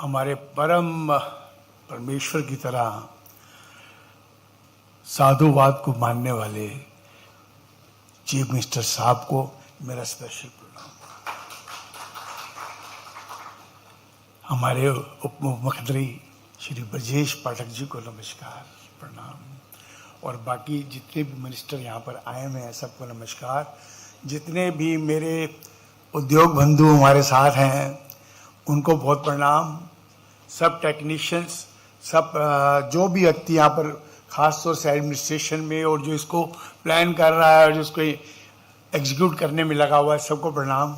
हमारे परम परमेश्वर की तरह साधुवाद को मानने वाले चीफ मिनिस्टर साहब को मेरा स्पेशल प्रणाम। हमारे उप मुख्यमंत्री श्री ब्रजेश पाठक जी को नमस्कार प्रणाम, और बाकी जितने भी मिनिस्टर यहाँ पर आए हुए हैं सबको नमस्कार। जितने भी मेरे उद्योग बंधु हमारे साथ हैं उनको बहुत प्रणाम। सब टेक्नीशियंस, सब जो भी व्यक्ति यहाँ पर खास तौर से एडमिनिस्ट्रेशन में और जो इसको प्लान कर रहा है और जो इसको एग्जीक्यूट करने में लगा हुआ है, सबको प्रणाम।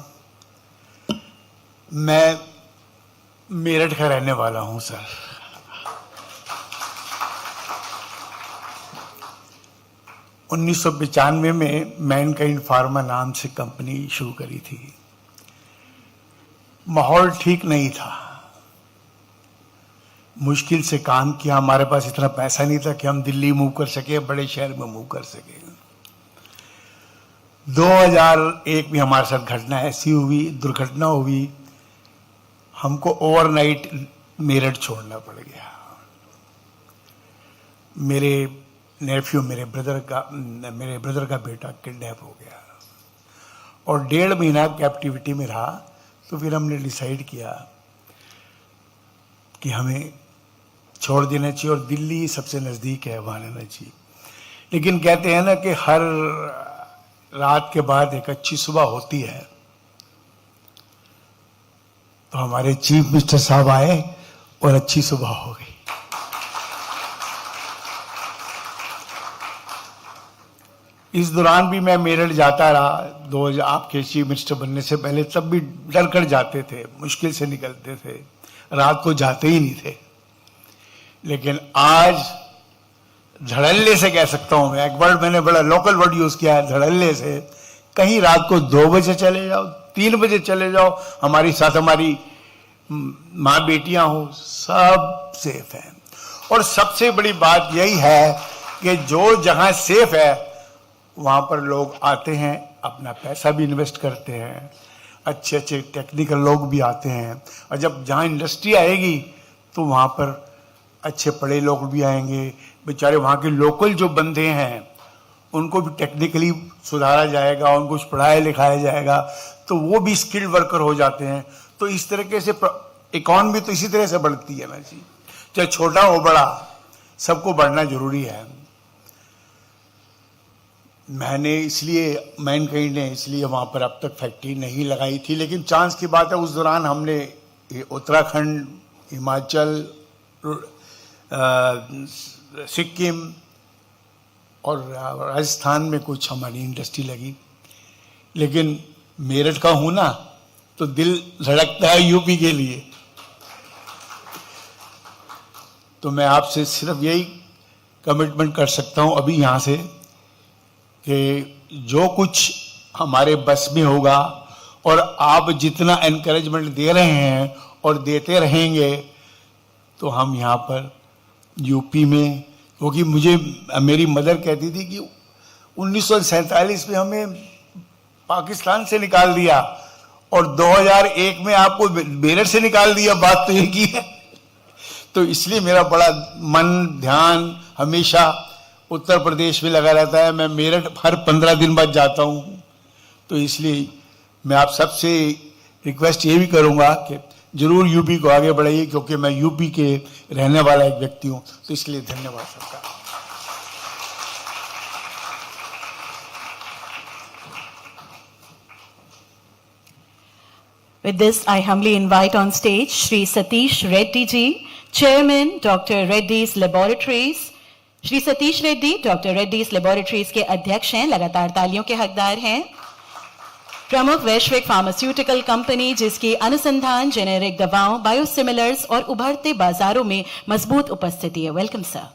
मैं मेरठ का रहने वाला हूँ सर। उन्नीस सौ 95 में मैनकाइंड फार्मा नाम से कंपनी शुरू करी थी। माहौल ठीक नहीं था, मुश्किल से काम किया। हमारे पास इतना पैसा नहीं था कि हम दिल्ली मूव कर सके, बड़े शहर में मूव कर सके। 2001 में हमारे साथ घटना ऐसी हुई, दुर्घटना हुई, हमको ओवरनाइट मेरठ छोड़ना पड़ गया। मेरे नेफ्यू, मेरे ब्रदर का बेटा किडनैप हो गया और 1.5 महीना कैप्टिविटी में रहा। तो फिर हमने डिसाइड किया कि हमें छोड़ देना चाहिए और दिल्ली सबसे नज़दीक है, वहाँ रहना चाहिए। लेकिन कहते हैं ना कि हर रात के बाद एक अच्छी सुबह होती है। तो हमारे चीफ मिनिस्टर साहब आए और अच्छी सुबह हो गई। इस दौरान भी मैं मेरठ जाता रहा। 2000 आपके चीफ मिनिस्टर बनने से पहले तब भी डर कर जाते थे, मुश्किल से निकलते थे, रात को जाते ही नहीं थे। लेकिन आज धड़ल्ले से कह सकता हूं मैं, एक वर्ड मैंने बड़ा लोकल वर्ड यूज किया है, धड़ल्ले से। कहीं रात को 2 बजे चले जाओ, 3 बजे चले जाओ, हमारी साथ हमारी माँ बेटियां हो, सब सेफ हैं। और सबसे बड़ी बात यही है कि जो जहां सेफ है वहां पर लोग आते हैं, अपना पैसा भी इन्वेस्ट करते हैं, अच्छे अच्छे टेक्निकल लोग भी आते हैं। और जब जहाँ इंडस्ट्री आएगी तो वहाँ पर अच्छे पढ़े लोग भी आएंगे। बेचारे वहाँ के लोकल जो बंदे हैं उनको भी टेक्निकली सुधारा जाएगा, उनको कुछ पढ़ाया लिखाया जाएगा, तो वो भी स्किल्ड वर्कर हो जाते हैं। तो इस तरीके से इकॉनमी तो इसी तरह से बढ़ती है ना जी, चाहे छोटा हो बड़ा, सबको बढ़ना जरूरी है। मैनकाइंड ने इसलिए वहाँ पर अब तक फैक्ट्री नहीं लगाई थी। लेकिन चांस की बात है, उस दौरान हमने उत्तराखंड, हिमाचल, सिक्किम और राजस्थान में कुछ हमारी इंडस्ट्री लगी। लेकिन मेरठ का हूं ना, तो दिल धड़कता है यूपी के लिए। तो मैं आपसे सिर्फ यही कमिटमेंट कर सकता हूं अभी यहाँ से कि जो कुछ हमारे बस में होगा और आप जितना एनकरेजमेंट दे रहे हैं और देते रहेंगे, तो हम यहाँ पर यूपी में, क्योंकि मेरी मदर कहती थी कि 1947 में हमें पाकिस्तान से निकाल दिया और 2001 में आपको मेरठ से निकाल दिया, बात तो एक ही है। तो इसलिए मेरा बड़ा मन ध्यान हमेशा उत्तर प्रदेश में लगा रहता है। मैं मेरठ हर 15 दिन बाद जाता हूँ। तो इसलिए मैं आप सबसे रिक्वेस्ट ये भी करूँगा कि जरूर यूपी को आगे बढ़ाइए, क्योंकि मैं यूपी के रहने वाला एक व्यक्ति हूँ। तो इसलिए धन्यवाद सबका। With this, I humbly invite on stage Shri Satish Reddy ji, Chairman, Dr. Reddy's Laboratories. Shri Satish Reddy doctor Reddy's laboratories के अध्यक्ष हैं, लगातार तालियों के हकदार हैं। प्रमुख वैश्विक फार्मास्यूटिकल कंपनी जिसकी अनुसंधान, जेनेरिक दवाओं, बायोसिमिलर्स और उभरते बाजारों में मजबूत उपस्थिति है। Welcome sir.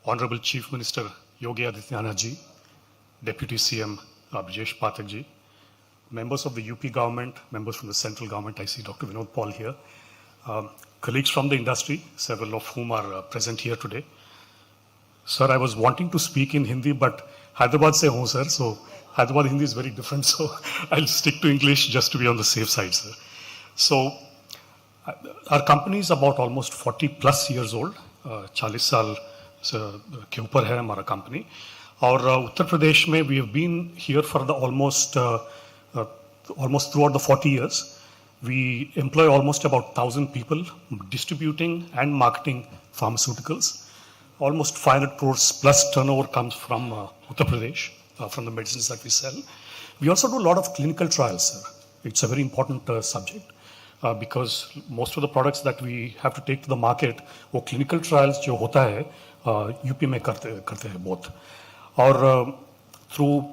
Honorable Chief Minister Yogi Adityanath ji, Deputy CM Brajesh Pathak ji, members of the UP government, members from the central government, I see Dr. Vinod Paul here, colleagues from the industry, several of whom are present here today. Sir, I was wanting to speak in Hindi, but Hyderabad se hoon, sir. So Hyderabad Hindi is very different. So I'll stick to English just to be on the safe side, sir. So our company is about almost 40 plus years old. 40 साल के ऊपर है हमारा company. और उत्तर प्रदेश में we have been here for the almost throughout the 40 years. We employ almost about 1,000 people distributing and marketing pharmaceuticals. Almost 500 crores plus turnover comes from Uttar Pradesh, from the medicines that we sell. We also do a lot of clinical trials, sir. It's a very important subject because most of the products that we have to take to the market, वो clinical trials जो होता है UP में करते हैं बहुत. और through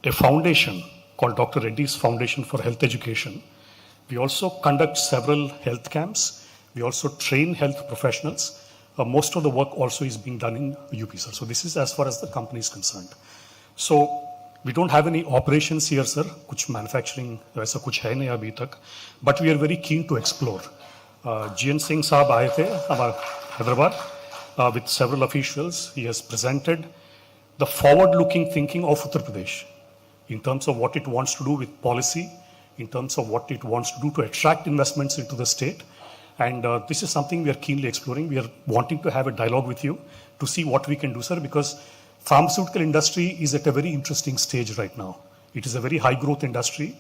a foundation called Dr. Reddy's Foundation for Health Education, we also conduct several health camps. We also train health professionals. Most of the work also is being done in UP, sir. So this is as far as the company is concerned. So we don't have any operations here, sir. कुछ manufacturing वैसा कुछ है नहीं अभी तक. But we are very keen to explore. GN Singh साहब आए थे हमारे Hyderabad with several officials. He has presented the forward-looking thinking of Uttar Pradesh in terms of what it wants to do with policy, in terms of what it wants to do to attract investments into the state. And this is something we are keenly exploring. We are wanting to have a dialogue with you to see what we can do, sir, because pharmaceutical industry is at a very interesting stage right now. It is a very high growth industry.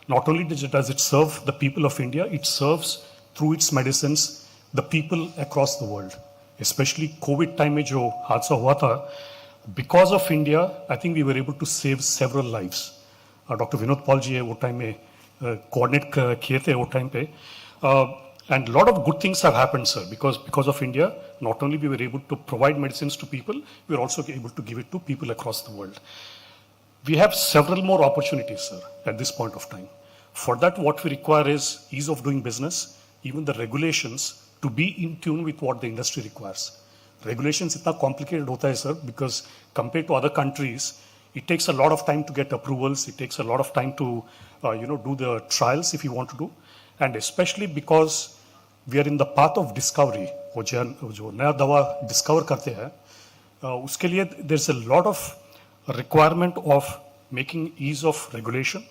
Not only does it serve the people of India, it serves through its medicines the people across the world. Especially COVID time में जो हादसा हुआ था, because of India, I think we were able to save several lives. Dr. Vinod Paul ji वो time में coordinate किए थे वो time पे. And a lot of good things have happened, sir, because of India. Not only we were able to provide medicines to people, we were also able to give it to people across the world. We have several more opportunities, sir, at this point of time. For that, what we require is ease of doing business, even the regulations to be in tune with what the industry requires. Regulations इतना complicated होता है, sir, because compared to other countries, it takes a lot of time to get approvals. It takes a lot of time to, do the trials if you want to do, and especially because we are in the path of discovery. वो जो नया दवा discover करते हैं, उसके लिए there's a lot of requirement of making ease of regulation.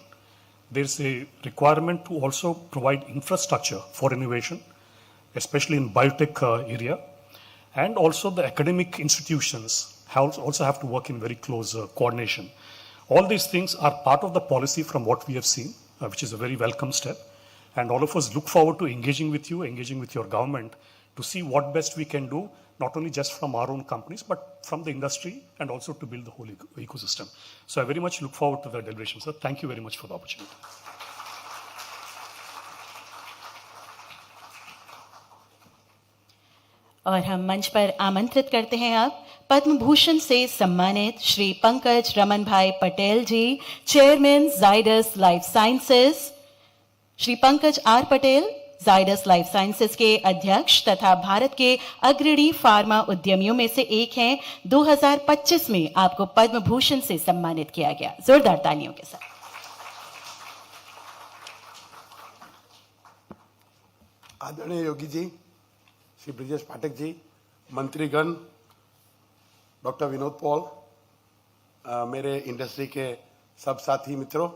There's a requirement to also provide infrastructure for innovation, especially in biotech area, and also the academic institutions also have to work in very close coordination. All these things are part of the policy from what we have seen, which is a very welcome step. And all of us look forward to engaging with you, engaging with your government to see what best we can do, not only just from our own companies, but from the industry and also to build the whole ecosystem. So I very much look forward to the deliberation, sir. Thank you very much for the opportunity. और हम मंच पर आमंत्रित करते हैं अब पद्म भूषण से सम्मानित Shri Pankaj Raman bhai Patel ji, chairman Zydus life sciences. Shri Pankaj R Patel Zydus life sciences के अध्यक्ष तथा भारत के अग्रणी फार्मा उद्यमियों में से एक हैं. 2025 में आपको पद्म भूषण से सम्मानित किया गया. जोरदार तालियों के साथ. आदरणीय योगी जी, श्री ब्रिजेश पाठक जी, मंत्रीगण, डॉक्टर विनोद पॉल, मेरे इंडस्ट्री के सब साथी मित्रों,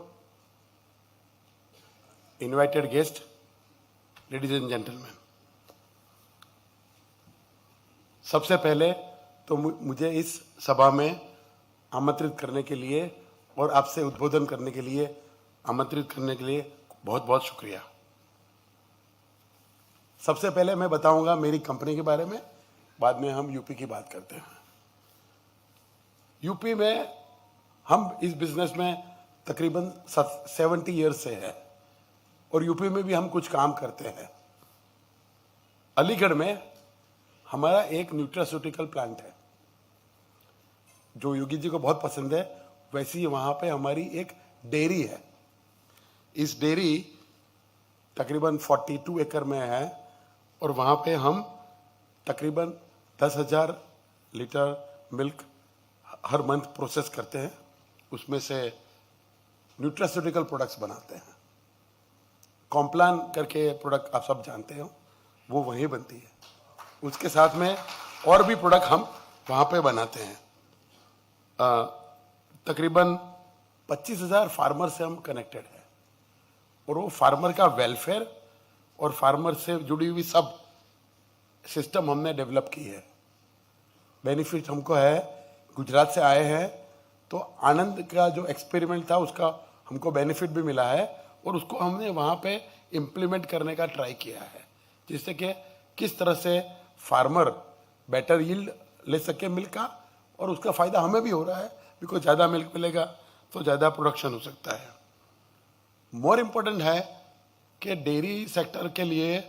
invited guest, ladies and gentleman, सबसे पहले तो मुझे इस सभा में आमंत्रित करने के लिए और आपसे उद्बोधन करने के लिए आमंत्रित करने के लिए बहुत बहुत शुक्रिया. सबसे पहले मैं बताऊंगा मेरी कंपनी के बारे में, बाद में हम यूपी की बात करते हैं. यूपी में हम इस बिजनेस में तकरीबन 70 ईयर्स से है और यूपी में भी हम कुछ काम करते हैं. अलीगढ़ में हमारा एक न्यूट्रास्यूटिकल प्लांट है जो योगी जी को बहुत पसंद है. वैसे ही वहां पे हमारी एक डेयरी है. इस डेयरी तकरीबन 42 एकड़ में है और वहां पे हम तकरीबन 10,000 लीटर मिल्क हर मंथ प्रोसेस करते हैं. उसमें से न्यूट्रास्यूटिकल प्रोडक्ट्स बनाते हैं. कॉम्प्लान करके प्रोडक्ट आप सब जानते हो, वो वहीं बनती है. उसके साथ में और भी प्रोडक्ट हम वहां पे बनाते हैं. तकरीबन 25,000 फार्मर से हम कनेक्टेड हैं और वो फार्मर का वेलफेयर और फार्मर से जुड़ी हुई सब सिस्टम हमने डेवलप की है। बेनिफिट हमको है, गुजरात से आए हैं तो आनंद का जो एक्सपेरिमेंट था उसका हमको बेनिफिट भी मिला है और उसको हमने वहाँ पे इम्प्लीमेंट करने का ट्राई किया है, जिससे कि किस तरह से फार्मर बेटर यील्ड ले सके मिल्क का और उसका फ़ायदा हमें भी हो रहा है, बिकॉज ज़्यादा मिल्क मिलेगा तो ज़्यादा प्रोडक्शन हो सकता है। मोर इम्पोर्टेंट है कि डेयरी सेक्टर के लिए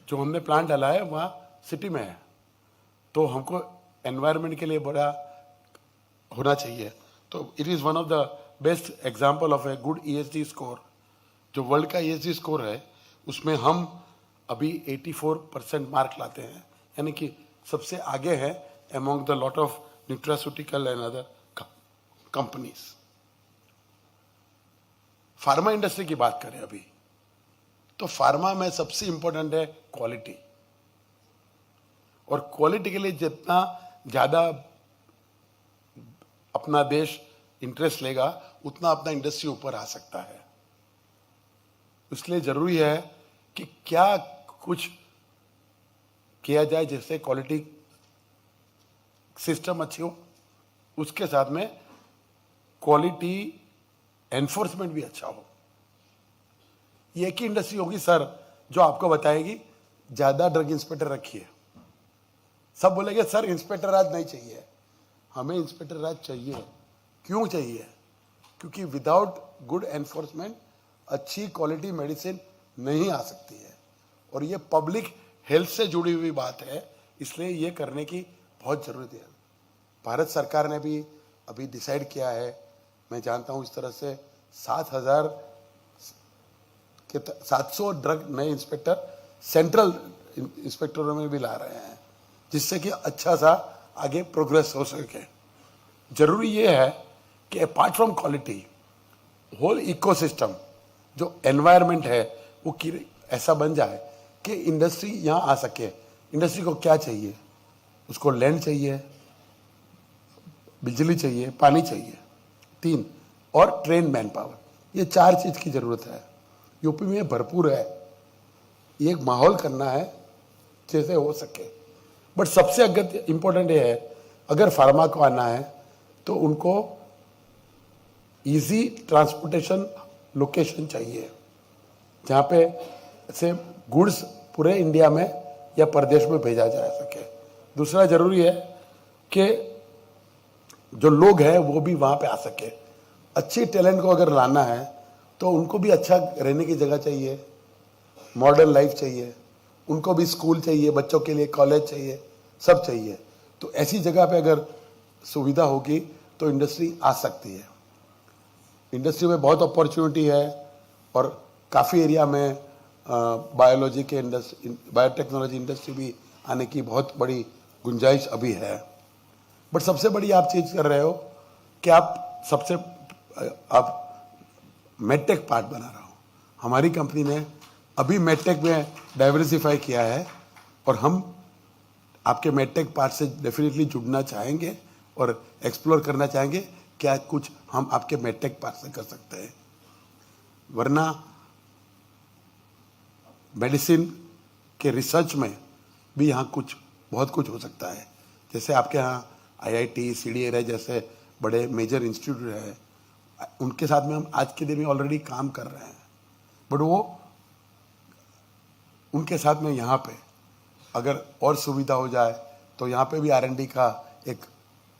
जो हमने प्लांट डाला है वहाँ सिटी में है, तो हमको एनवायरनमेंट के लिए बड़ा होना चाहिए। तो it is one of the best example of a good ESG score. जो वर्ल्ड का ESG स्कोर है उसमें हम अभी 84% मार्क लाते हैं, यानी कि सबसे आगे है among the lot of nutraceutical and other companies. Pharma industry की बात करें अभी, तो फार्मा में सबसे इंपॉर्टेंट है क्वालिटी, और क्वालिटी के लिए जितना ज़्यादा अपना देश इंटरेस्ट लेगा उतना अपना इंडस्ट्री ऊपर आ सकता है। इसलिए जरूरी है कि क्या कुछ किया जाए जिससे क्वालिटी सिस्टम अच्छी हो, उसके साथ में क्वालिटी एनफोर्समेंट भी अच्छा हो। ये एक ही इंडस्ट्री होगी सर जो आपको बताएगी ज्यादा ड्रग इंस्पेक्टर रखिए। सब बोलेंगे सर इंस्पेक्टर राज नहीं चाहिए। हमें इंस्पेक्टर राज चाहिए। क्यों चाहिए? क्योंकि विदाउट गुड एनफोर्समेंट अच्छी क्वालिटी मेडिसिन नहीं आ सकती है, और ये पब्लिक हेल्थ से जुड़ी हुई बात है, इसलिए ये करने की बहुत जरूरत है। भारत सरकार ने भी अभी डिसाइड किया है, मैं जानता हूँ इस तरह से 700 ड्रग नए इंस्पेक्टर सेंट्रल इंस्पेक्टरों में भी ला रहे हैं, जिससे कि अच्छा सा आगे प्रोग्रेस हो सके। जरूरी ये है कि apart from quality whole ecosystem जो एनवायरनमेंट है वो ऐसा बन जाए कि इंडस्ट्री यहाँ आ सके। इंडस्ट्री को क्या चाहिए? उसको लैंड चाहिए, बिजली चाहिए, पानी चाहिए, 3 और ट्रेन मैन पावर। ये 4 चीज की जरूरत है। यूपी में भरपूर है, ये एक माहौल करना है जैसे हो सके। बट सबसे अगत्य इंपॉर्टेंट ये है, अगर फार्मा को आना है तो उनको इजी ट्रांसपोर्टेशन लोकेशन चाहिए, जहाँ पे से गुड्स पूरे इंडिया में या प्रदेश में भेजा जा सके। दूसरा जरूरी है कि जो लोग हैं वो भी वहाँ पे आ सके। अच्छी टैलेंट को अगर लाना है तो उनको भी अच्छा रहने की जगह चाहिए, मॉडर्न लाइफ चाहिए, उनको भी स्कूल चाहिए, बच्चों के लिए कॉलेज चाहिए, सब चाहिए। तो ऐसी जगह पे अगर सुविधा होगी तो इंडस्ट्री आ सकती है। इंडस्ट्री में बहुत अपॉर्चुनिटी है और काफ़ी एरिया में बायोलॉजी के इंडस्ट्री, बायोटेक्नोलॉजी इंडस्ट्री भी आने की बहुत बड़ी गुंजाइश अभी है। बट सबसे बड़ी आप चीज़ कर रहे हो कि आप मेडटेक पार्ट बना रहा हो। हमारी कंपनी ने अभी मेडटेक में डाइवर्सिफाई किया है और हम आपके मेडटेक पार्ट से डेफिनेटली जुड़ना चाहेंगे और एक्सप्लोर करना चाहेंगे क्या कुछ हम आपके मेडटेक पार्ट से कर सकते हैं। वरना मेडिसिन के रिसर्च में भी यहाँ बहुत कुछ हो सकता है। जैसे आपके यहाँ IIT, CDRI जैसे बड़े मेजर इंस्टीट्यूट है, उनके साथ में हम आज के दिन में ऑलरेडी काम कर रहे हैं। बट वो उनके साथ में यहाँ पे अगर और सुविधा हो जाए तो यहाँ पे भी R&D का एक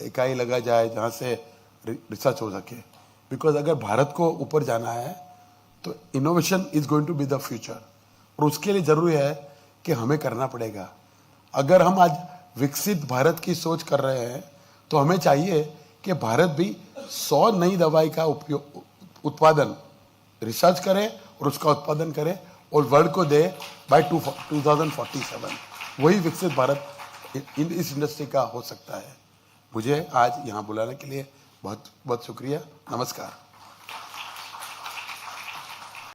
इकाई लगा जाए जहाँ से रिसर्च हो सके। बिकॉज अगर भारत को ऊपर जाना है तो innovation is going to be the future, और उसके लिए जरूरी है कि हमें करना पड़ेगा। अगर हम आज विकसित भारत की सोच कर रहे हैं तो हमें चाहिए कि भारत भी 100 नई दवाई का उत्पादन रिसर्च करे और उसका उत्पादन करे और वर्ल्ड को दे बाय 2047। वही विकसित भारत इस इंडस्ट्री का हो सकता है। मुझे आज यहाँ बुलाने के लिए बहुत बहुत शुक्रिया। नमस्कार।